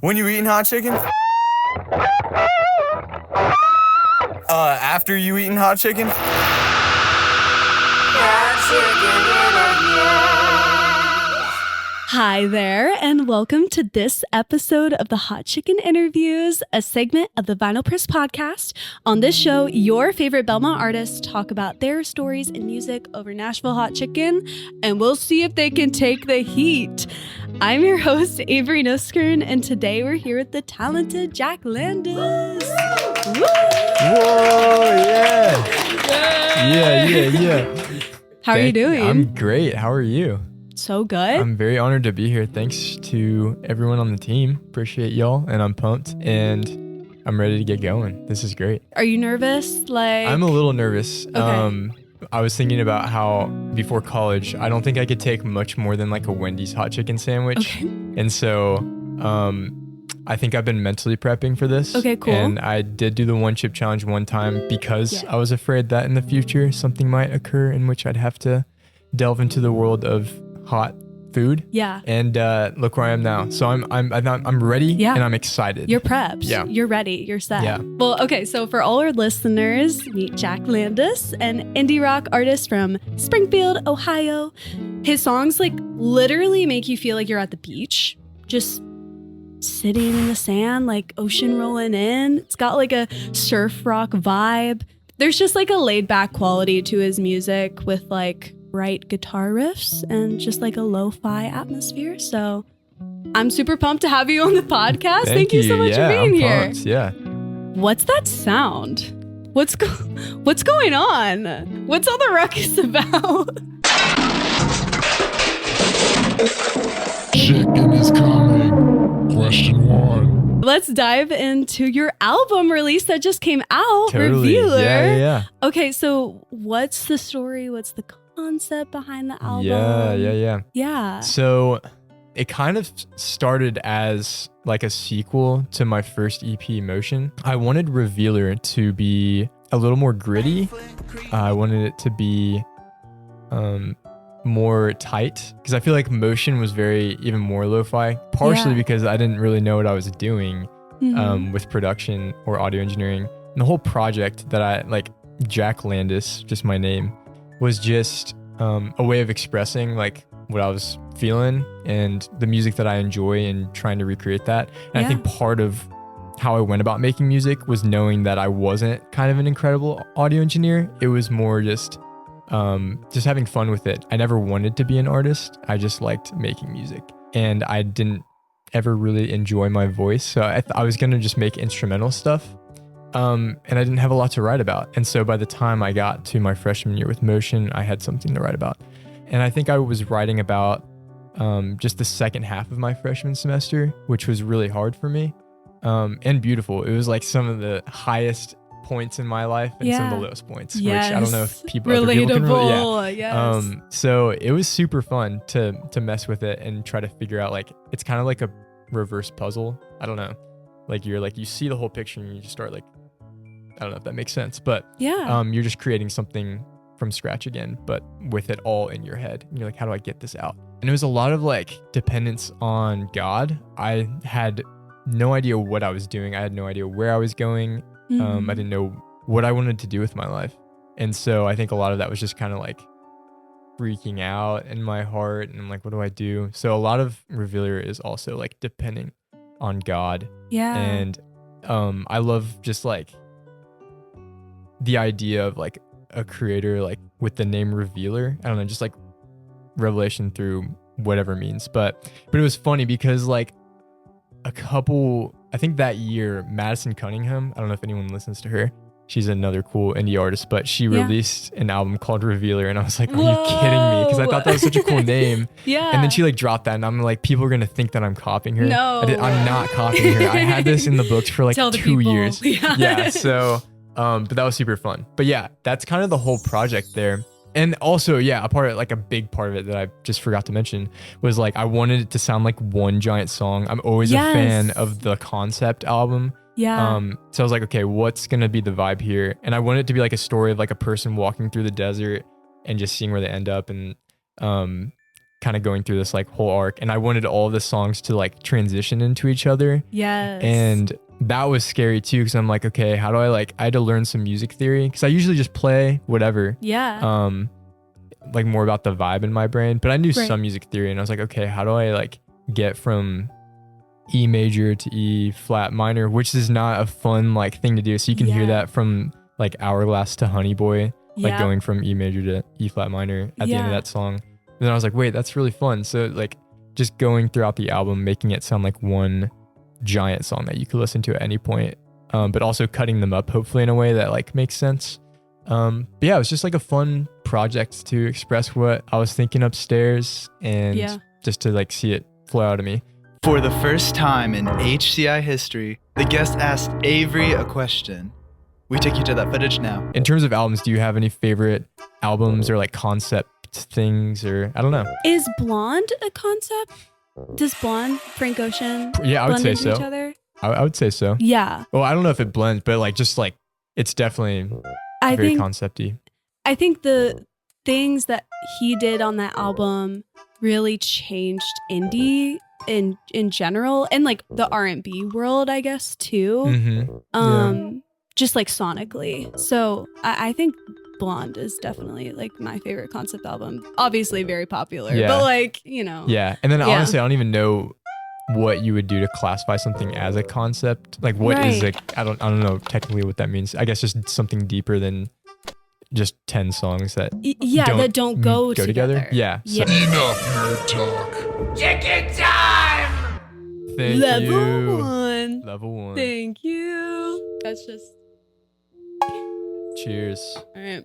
When you eating hot chicken? After you eating hot chicken? Hi there, and welcome to this episode of the Hot Chicken Interviews, a segment of the Vinyl Press podcast. On this show, your favorite Belmont artists talk about their stories and music over Nashville hot chicken, and we'll see if they can take the heat. I'm your host, Avery Kniskern, and today we're here with the talented Jack Landess. Woo! Whoa, yeah. How are you doing? I'm great. How are you? So good. I'm very honored to be here. Thanks to everyone on the team. Appreciate y'all, and I'm pumped, and I'm ready to get going. This is great. Are you nervous? I'm a little nervous. Okay. I was thinking about how before college, I don't think I could take much more than like a Wendy's hot chicken sandwich. Okay. And so I think I've been mentally prepping for this. Okay, cool. And I did do the one chip challenge one time because Yeah. I was afraid that in the future something might occur in which I'd have to delve into the world of hot food. Yeah. And look where I am now. So I'm ready. Yeah. And I'm excited. You're prepped. Yeah. You're ready. You're set. Yeah. Well, okay. So for all our listeners, meet Jack Landess, an indie rock artist from Springfield, Ohio. His songs like literally make you feel like you're at the beach, just sitting in the sand, like ocean rolling in. It's got like a surf rock vibe. There's just like a laid back quality to his music with like bright guitar riffs and just like a lo-fi atmosphere. So I'm super pumped to have you on the podcast. Thank you so much for being here. Pumped. Yeah. What's that sound? What's going on? What's all the ruckus about? Chicken is coming. Question 1. Let's dive into your album release that just came out, Totally. Revealer. Yeah. Okay, so what's the story? What's the concept behind the album? Yeah. So it kind of started as like a sequel to my first EP, Motion. I wanted Revealer to be a little more gritty. I wanted it to be more tight because I feel like Motion was even more lo-fi, partially because I didn't really know what I was doing with production or audio engineering. And the whole project that I like, Jack Landess, just my name, was just a way of expressing like what I was feeling and the music that I enjoy and trying to recreate that. And I think part of how I went about making music was knowing that I wasn't kind of an incredible audio engineer. It was more just having fun with it. I never wanted to be an artist. I just liked making music, and I didn't ever really enjoy my voice. So I was going to just make instrumental stuff. And I didn't have a lot to write about. And so by the time I got to my freshman year with Motion, I had something to write about. And I think I was writing about just the second half of my freshman semester, which was really hard for me and beautiful. It was like some of the highest points in my life and some of the lowest points, which I don't know if other people can relate. So it was super fun to mess with it and try to figure out, like, it's kind of like a reverse puzzle. I don't know. Like you see the whole picture and you just start like, I don't know if that makes sense, but you're just creating something from scratch again, but with it all in your head. And you're like, how do I get this out? And it was a lot of like dependence on God. I had no idea what I was doing. I had no idea where I was going. I didn't know what I wanted to do with my life. And so I think a lot of that was just kind of like freaking out in my heart. And I'm like, what do I do? So a lot of Revealer is also like depending on God. Yeah. And I love just like the idea of like a creator like with the name Revealer. I don't know, just like revelation through whatever means. But it was funny because like I think that year, Madison Cunningham, I don't know if anyone listens to her. She's another cool indie artist, but she released an album called Revealer, and I was like, are you kidding me? Because I thought that was such a cool name. And then she like dropped that, and I'm like, people are going to think that I'm copying her. No. I'm not copying her. I had this in the books for like 2 years. So, but that was super fun. But yeah, that's kind of the whole project there. And also, a big part of it that I just forgot to mention was like, I wanted it to sound like one giant song. I'm always a fan of the concept album. So I was like, okay, what's going to be the vibe here? And I wanted it to be like a story of like a person walking through the desert and just seeing where they end up. And kind of going through this like whole arc, and I wanted all the songs to like transition into each other. Yes. And that was scary too, because I'm like, okay, how do I had to learn some music theory, because I usually just play whatever. Yeah. Like more about the vibe in my brain, but I knew Right. some music theory, and I was like, okay, how do I like get from E major to E flat minor, which is not a fun like thing to do. So you can hear Yeah. that from like Hourglass to Honey Boy, like Yeah. going from E major to E flat minor at the end of Yeah. that song. And then I was like, wait, that's really fun. So like just going throughout the album, making it sound like one giant song that you could listen to at any point, but also cutting them up hopefully in a way that like makes sense. But yeah, it was just like a fun project to express what I was thinking upstairs, and Yeah. just to like see it flow out of me. For the first time in HCI history, the guest asked Avery a question. We take you to that footage now. In terms of albums, do you have any favorite albums or like concept things, or I don't know? Is Blonde a concept? Does Blonde, Frank Ocean, Yeah, I would blend say into so. each other? I would say so. Yeah. Well, I don't know if it blends, but like just like it's definitely I very think concepty. I think the things that he did on that album really changed indie in general, and like the R&B world, I guess, too. Mm-hmm. Just like sonically. So I think Blonde is definitely like my favorite concept album. Obviously very popular, Yeah. but like, you know. Yeah, and then Yeah. honestly, I don't even know what you would do to classify something as a concept. Like, what is Right. I don't know technically what that means. I guess just something deeper than just 10 songs that Yeah, that don't go together. Yeah. Yeah. So, Enough nerd talk. Chicken time! thank Level you. 1. Level 1. Thank you. That's just Cheers. all right.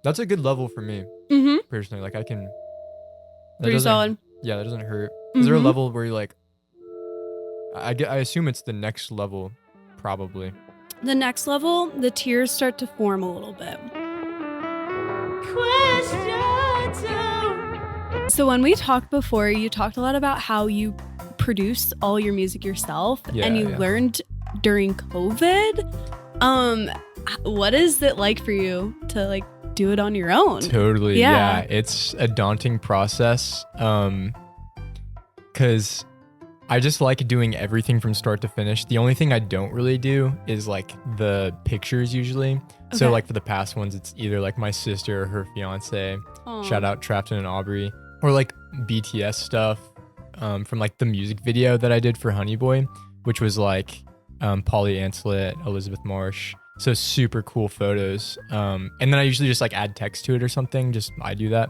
That's a good level for me Mm-hmm. personally. Like I can. that Pretty doesn't- solid. Yeah, that doesn't hurt. Is there a Mhm. level where you're like? I assume it's the next level, probably. The next level, the tears start to form a little bit. So when we talked before, you talked a lot about how you produce all your music yourself, Yeah, and you yeah. learned during COVID. What is it like for you to like do it on your own? Totally. Yeah. Yeah. It's a daunting process. Cause I just like doing everything from start to finish. The only thing I don't really do is like the pictures usually. So Okay. like for the past ones, it's either like my sister or her fiance, Aw. shout out Trafton and Aubrey, or like BTS stuff, from like the music video that I did for Honey Boy, which was like, Polly Anslet, Elizabeth Marsh. So super cool photos. And then I usually just like add text to it or something. I do that.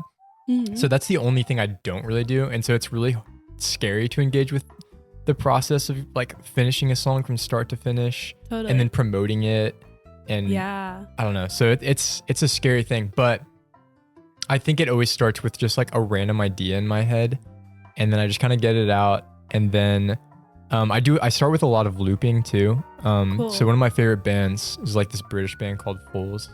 Mhm. So that's the only thing I don't really do. And so it's really scary to engage with the process of like finishing a song from start to finish Totally. and then promoting it. And yeah. I don't know. So it's a scary thing, but I think it always starts with just like a random idea in my head. And then I just kind of get it out. And then I start with a lot of looping too. Cool. So one of my favorite bands is like this British band called Fools.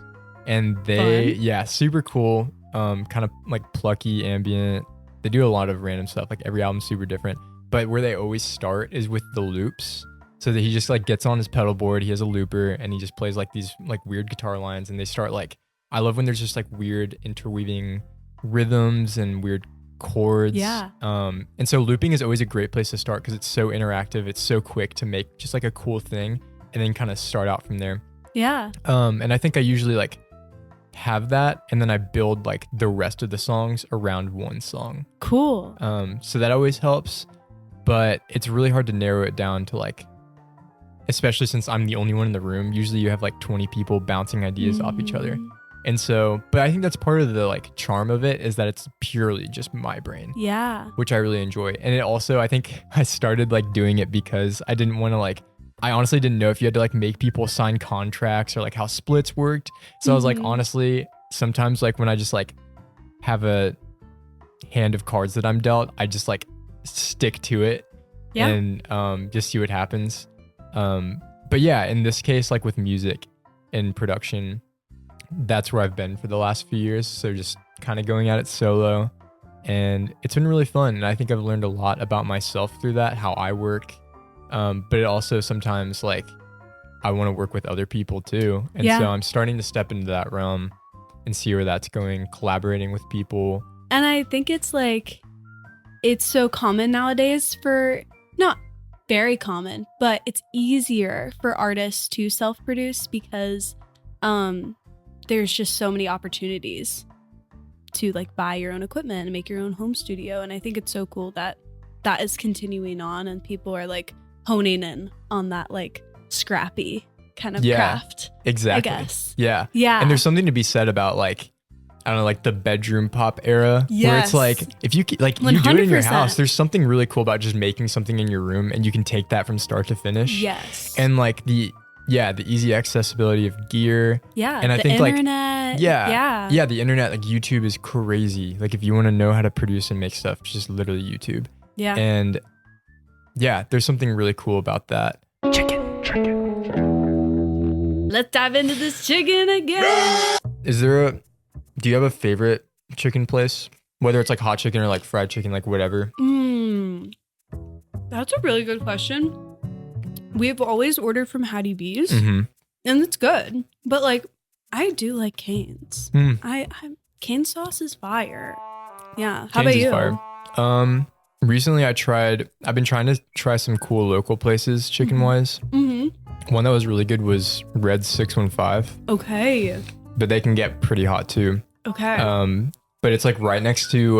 And they, Fun. yeah, super cool. Kind of like plucky ambient. They do a lot of random stuff. Like every album's super different. But where they always start is with the loops. So that he just like gets on his pedal board, he has a looper, and he just plays like these like weird guitar lines. And they start like, I love when there's just like weird interweaving rhythms and weird chords. Yeah. And so looping is always a great place to start because it's so interactive. It's so quick to make just like a cool thing and then kind of start out from there. Yeah. And I think I usually like have that and then I build like the rest of the songs around one song. Cool. So that always helps, but it's really hard to narrow it down to like, especially since I'm the only one in the room. Usually you have like 20 people bouncing ideas off each other. Mm. And so, but I think that's part of the like charm of it is that it's purely just my brain, Yeah. which I really enjoy. And it also, I think I started like doing it because I didn't want to like, I honestly didn't know if you had to like make people sign contracts or like how splits worked. So I was like, Mhm. honestly, sometimes like when I just like have a hand of cards that I'm dealt, I just like stick to it Yeah. and just see what happens. But yeah, in this case, like with music and production, that's where I've been for the last few years. So just kind of going at it solo, and it's been really fun. And I think I've learned a lot about myself through that, how I work. But it also sometimes like I want to work with other people too. And Yeah. so I'm starting to step into that realm and see where that's going, collaborating with people. And I think it's like, it's so common nowadays for, not very common, but it's easier for artists to self-produce because there's just so many opportunities to like buy your own equipment and make your own home studio. And I think it's so cool that that is continuing on and people are like honing in on that like scrappy kind of craft. Exactly. I guess. Yeah. Yeah. And there's something to be said about like, I don't know, like the bedroom pop era where it's like, if you like you do it in your 100%. house, there's something really cool about just making something in your room and you can take that from start to finish. Yes. And like the easy accessibility of gear. Yeah. And I the think internet. like, yeah, the internet, like YouTube is crazy. Like if you want to know how to produce and make stuff, just literally YouTube. Yeah. And yeah, there's something really cool about that. Chicken. Let's dive into this chicken again. Do you have a favorite chicken place? Whether it's like hot chicken or like fried chicken, like whatever. That's a really good question. We've always ordered from Hattie B's, Mm-hmm. and it's good. But like, I do like Cane's. I cane sauce is fire. Yeah. How about you? Fire. Recently I've been trying to try some cool local places chicken wise. Mm-hmm. One that was really good was Red 615, Okay. but they can get pretty hot too. Okay. But it's like right next to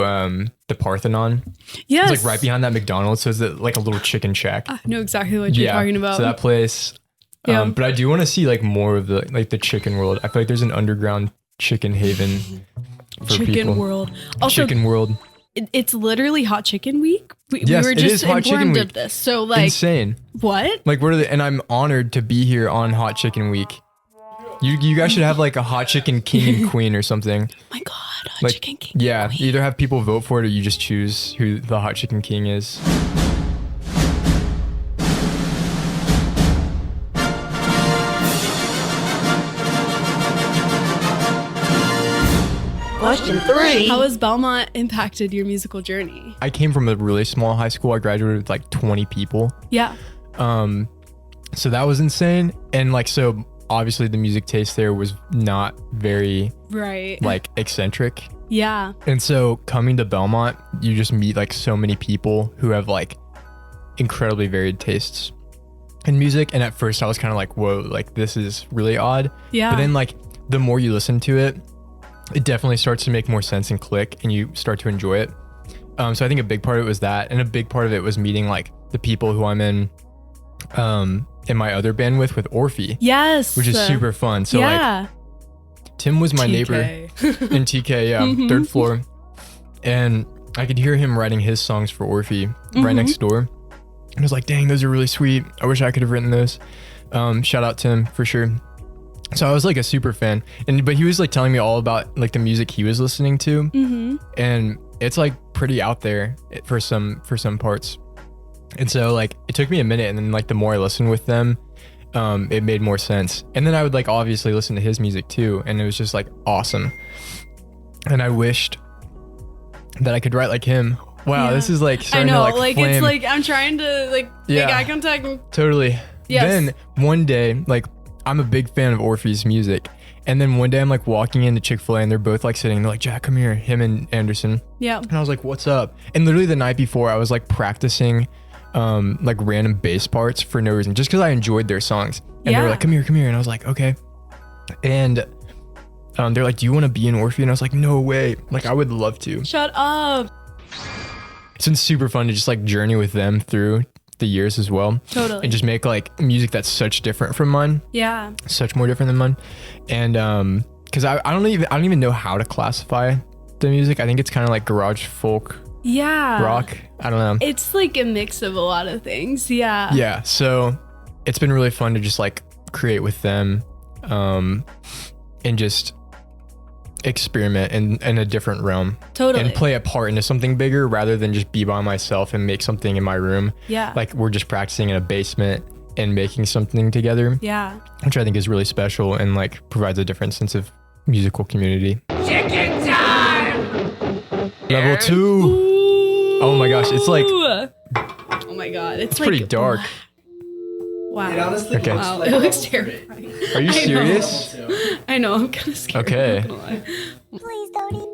the Parthenon. Yes. It's like right behind that McDonald's. So it's like a little chicken shack. I know exactly what you're talking about. So that place. Yeah. But I do want to see like more of the chicken world. I feel like there's an underground chicken haven for Chicken people. World. Also, Chicken world. it's literally Hot Chicken Week. We Yes, were it just is Hot Chicken informed Week. of this. So like, Insane. what? Like and I'm honored to be here on Hot Chicken Week. You guys should have like a hot chicken king and queen or something. Oh my God, Hot Like, Chicken King. yeah, Queen. either have people vote for it or you just choose who the hot chicken king is. Question 3. How has Belmont impacted your musical journey? I came from a really small high school. I graduated with like 20 people. Yeah. So that was insane. And like, so obviously the music taste there was not very Right. like eccentric. Yeah. And so coming to Belmont, you just meet like so many people who have like incredibly varied tastes in music. And at first I was kind of like, whoa, like this is really odd. Yeah. But then like the more you listen to it, it definitely starts to make more sense and click and you start to enjoy it. So I think a big part of it was that. And a big part of it was meeting like the people who I'm in my other band with Orphe. Yes. Which is super fun. So like Tim was my neighbor in TK, yeah, Mhm. third floor. And I could hear him writing his songs for Orphe right next door. And I was like, dang, those are really sweet. I wish I could have written those. Shout out Tim for sure. So I was like a super fan. But he was like telling me all about like the music he was listening to. Mm-hmm. And it's like pretty out there for some parts. And so like it took me a minute, and then like the more I listened with them, it made more sense. And then I would like obviously listen to his music too, and it was just like awesome. And I wished that I could write like him. Wow, Yeah. this is like I starting know, to like it's flame. like I'm trying to like make eye contact. And, Totally. Yes. Then one day, like I'm a big fan of Orphe's music. And then one day I'm like walking into Chick-fil-A and they're both like sitting, they're like, Jack, come here, him and Anderson. yeah. And I was like, what's up? And literally the night before I was like practicing like random bass parts for no reason, just because I enjoyed their songs. And they were like, come here. And I was like, okay. And they're like, do you want to be in Orphe? And I was like, no way. Like, I would love to. Shut up. It's been super fun to just like journey with them through the years as well. Totally. And just make like music that's such different from mine. Yeah. Such more different than mine. And because I don't even know how to classify the music. I think it's kind of like garage folk Yeah. rock. I don't know. It's like a mix of a lot of things. Yeah. Yeah, so it's been really fun to just like create with them and just experiment in a different realm. Totally. And play a part into something bigger rather than just be by myself and make something in my room. Yeah. Like we're just practicing in a basement and making something together, Yeah. which I think is really special and like provides a different sense of musical community. Chicken time! Level 2. Oh my gosh, it's like Ooh. Oh my God. It's like pretty dark. Wow. It honestly Okay. looks Wow, like it looks a- terrifying. Are you I know. serious? I know, I'm kind of scared. Okay. I'm not gonna lie. Please don't eat.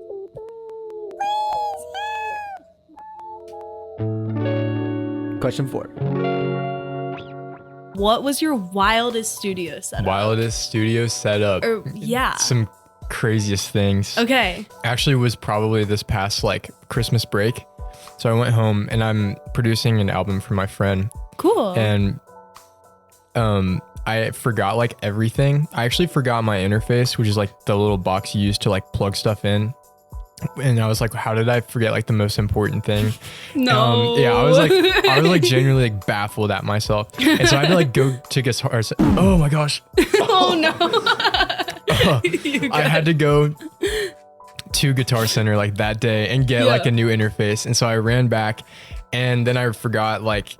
Question 4. What was your wildest studio setup? Wildest studio setup. Or yeah. Some craziest things. Okay. Actually was probably this past like Christmas break. So I went home and I'm producing an album for my friend. Cool. And I forgot like everything. I actually forgot my interface, which is like the little box you use to like plug stuff in. And I was like, how did I forget like the most important thing? No. Yeah, I was like genuinely like baffled at myself. And so I had to like go to guitar. Oh my gosh. Oh no. I had to go to Guitar Center like that day and get like a new interface. And so I ran back and then I forgot like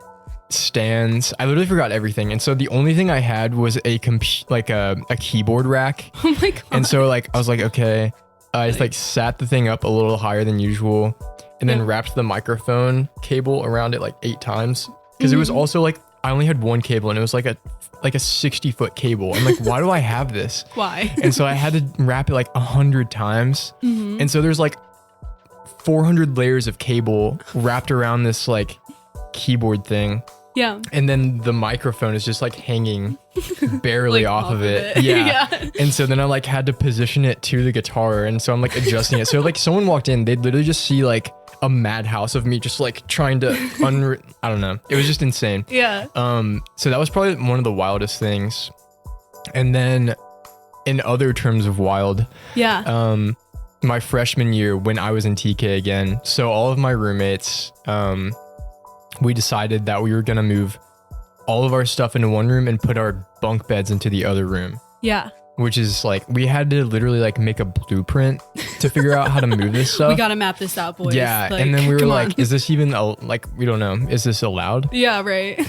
stands. I literally forgot everything. And so the only thing I had was a keyboard rack. Oh my god. And so like I was like, okay, I just like sat the thing up a little higher than usual and then wrapped the microphone cable around it like 8 times. Because it was also like I only had one cable and it was like a 60-foot cable. I'm like, why do I have this? Why? And so I had to wrap it like 100 times. And so there's like 400 layers of cable wrapped around this like keyboard thing. Yeah. And then the microphone is just like hanging barely Like, off of it. Yeah. Yeah. And so then I like had to position it to the guitar. And so I'm like adjusting it. So like someone walked in, they'd literally just see like a madhouse of me just like trying to I don't know. It was just insane. Yeah. So that was probably one of the wildest things. And then in other terms of wild, Yeah. my freshman year when I was in TK again, so all of my roommates, we decided that we were gonna move all of our stuff into one room and put our bunk beds into the other room, Yeah. which is like we had to literally like make a blueprint to figure out how to move this stuff. We gotta map this out, boys. Yeah, Like, and then we were come like, on. is this even like we don't know, is this allowed? Yeah, right.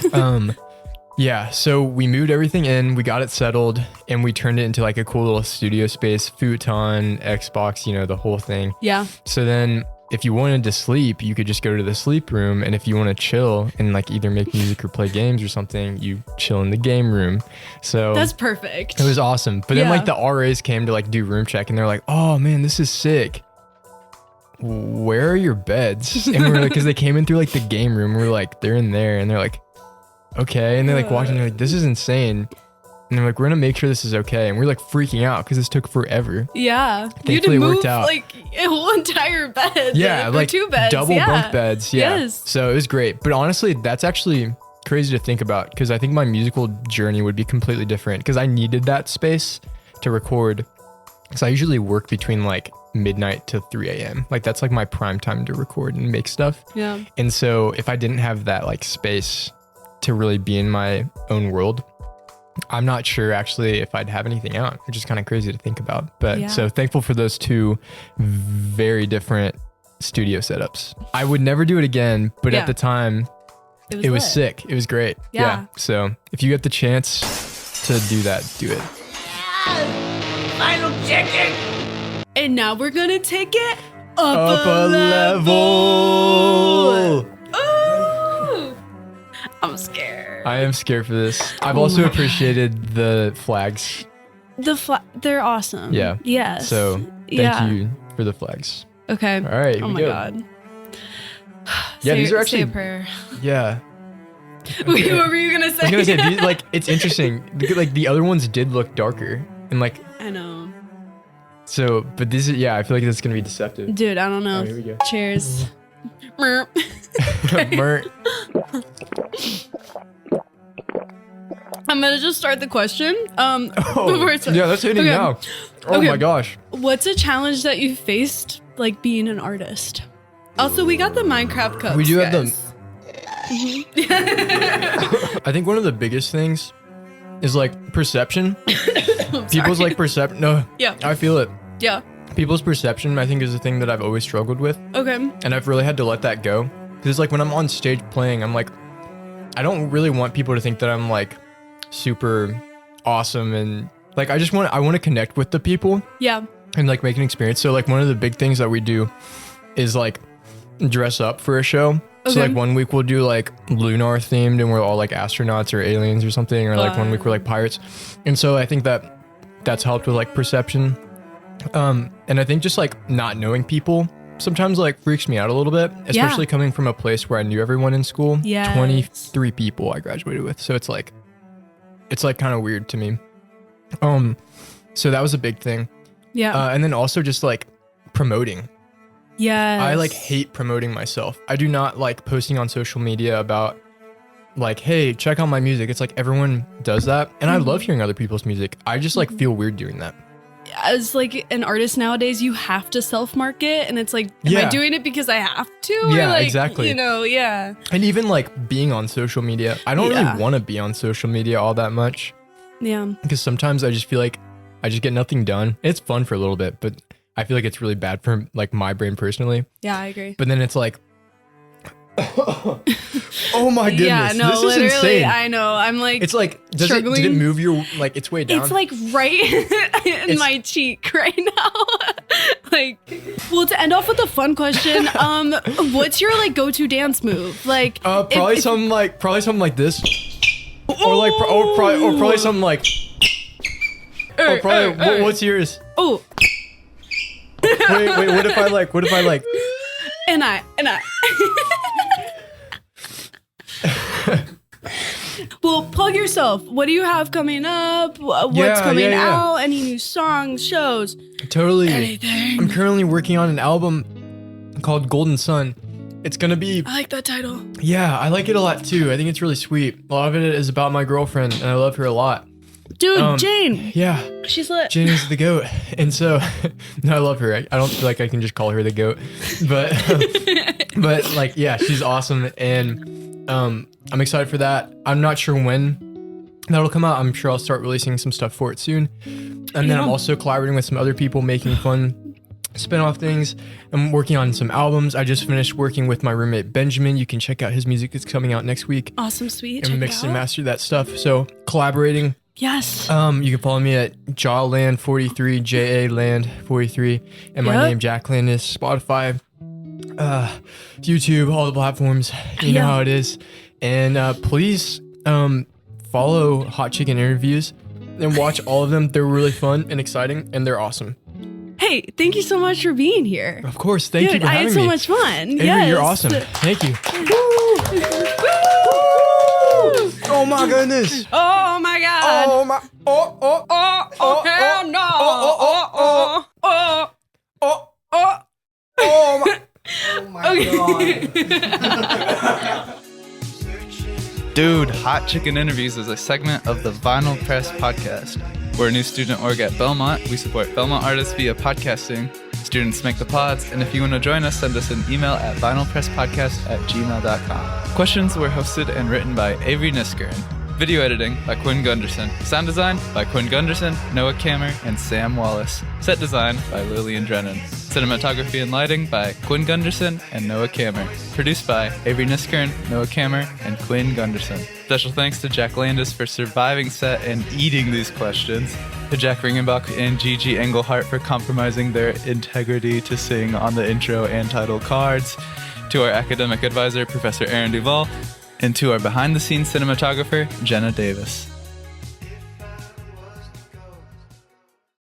Yeah, so we moved everything in, we got it settled, and we turned it into like a cool little studio space, futon, Xbox, you know, the whole thing. Yeah. So then if you wanted to sleep, you could just go to the sleep room. And if you want to chill and like either make music or play games or something, you chill in the game room. So That's perfect. it was awesome. But then Yeah. like the RAs came to like do room check and they're like, oh man, this is sick. Where are your beds? And we were like, because they came in through like the game room. We were like, they're in there. And they're like, okay. And they like walked in, they're like, this is insane. And they're like, we're gonna make sure this is okay. And we're like freaking out because this took forever. Yeah. You had to Thankfully, it move worked out. like a whole entire bed. Yeah, or like 2 beds. double yeah. bunk beds. Yeah. Yes. So it was great. But honestly, that's actually crazy to think about because I think my musical journey would be completely different because I needed that space to record. Because I usually work between like midnight to 3 a.m. Like that's like my prime time to record and make stuff. Yeah. And so if I didn't have that like space to really be in my own world, I'm not sure actually if I'd have anything out, which is kind of crazy to think about. But Yeah. so thankful for those 2 very different studio setups. I would never do it again, but Yeah. at the time it was lit. sick. It was great. Yeah. So if you get the chance to do that, do it. Final chicken. And now we're gonna take it up, Up a a level. level. Ooh. I'm scared. I am scared for this. I've Oh also my God. appreciated the flags. They're awesome. Yeah. Yes. So thank you for the flags. Okay. All right. Here Oh we my go. god. Yeah, these are Say a actually- prayer. Yeah. Wait, what were you gonna say? I was gonna say, these, like, it's interesting. Like, the other ones did look darker. And, like, I know. so, but this is, yeah, I feel like this is gonna be deceptive. Dude, I don't know. Oh, here we go. Cheers. Merp. Mert. I'm gonna just start the question. Before it starts. yeah, let's hit it Okay. now. Oh Okay. my gosh. What's a challenge that you faced, like being an artist? Also, we got the Minecraft cups. We do have guys. I think one of the biggest things is, like, perception. People's, like, perception. No, Yeah. I feel it. Yeah. People's perception, I think, is the thing that I've always struggled with. Okay. And I've really had to let that go. Because it's like when I'm on stage playing, I'm like, I don't really want people to think that I'm like super awesome. And like, I want to connect with the people Yeah. and like make an experience. So like one of the big things that we do is like dress up for a show. So like one week we'll do like lunar themed and we're all like astronauts or aliens or something, or like one week we're like pirates. And so I think that's helped with like perception. And I think just like not knowing people sometimes like freaks me out a little bit, especially coming from a place where I knew everyone in school. Yes. 23 people I graduated with. So it's like kind of weird to me. So that was a big thing. Yeah. And then also just like promoting. Yes. I like hate promoting myself. I do not like posting on social media about like, hey, check out my music. It's like everyone does that. And I love hearing other people's music. I just like feel weird doing that. As like an artist nowadays, you have to self-market, and it's like, am I doing it because I have to? Yeah, or like, exactly. You know, yeah. And even like being on social media, I don't really want to be on social media all that much. Yeah. Because sometimes I just feel like I just get nothing done. It's fun for a little bit, but I feel like it's really bad for like my brain personally. Yeah, I agree. But then it's like, oh my goodness, yeah, no, this is literally, insane. I know. I'm like, It's like, did it move your like its way down? it's like right in my cheek right now. Like, well, to end off with a fun question, what's your like go-to dance move? Like, probably something like this, or probably something like, what's yours? Oh, wait, what if I like? and I. Well, plug yourself. What do you have coming up? What's coming out? Any new songs, shows? Totally. Anything. I'm currently working on an album called Golden Sun. It's gonna be. I like that title. Yeah, I like it a lot too. I think it's really sweet. A lot of it is about my girlfriend, and I love her a lot. Dude, Jane. Yeah. She's lit. Jane is the goat. And so, no, I love her. I don't feel like I can just call her the goat. But like, yeah, she's awesome. And I'm excited for that. I'm not sure when that'll come out. I'm sure I'll start releasing some stuff for it soon. And then I'm also collaborating with some other people, making fun spin-off things. I'm working on some albums. I just finished working with my roommate Benjamin. You can check out his music. It's coming out next week. Awesome, sweet. And mix and master that stuff. So collaborating. Yes. You can follow me at JaLand43, JaLand43, and my name Jack Landess, Spotify, YouTube, all the platforms. You know how it is. And please follow Hot Chicken Interviews and watch all of them. They're really fun and exciting, and they're awesome. Hey, thank you so much for being here. Of course, thank you for having me. I had so much fun. Avery, you're awesome. Thank you. Oh my goodness. Oh my god. Oh my. Oh hell no. Oh my god. Dude, Hot Chicken Interviews is a segment of the Vinyl Press podcast. We're a new student org at Belmont. We support Belmont artists via podcasting. Students make the pods, and if you want to join us, send us an email at vinylpresspodcast@gmail.com. Questions were hosted and written by Avery Kniskern. Video editing by Quinn Gunderson. Sound design by Quinn Gunderson, Noah Kammer, and Sam Wallace. Set design by Lillian Drennan. Cinematography and lighting by Quinn Gunderson and Noah Kammer. Produced by Avery Kniskern, Noah Kammer, and Quinn Gunderson. Special thanks to Jack Landess for surviving set and eating these questions. To Jack Ringenbach and Gigi Englehart for compromising their integrity to sing on the intro and title cards. To our academic advisor, Professor Erin Duvall. And to our behind-the-scenes cinematographer, Jenna Davis.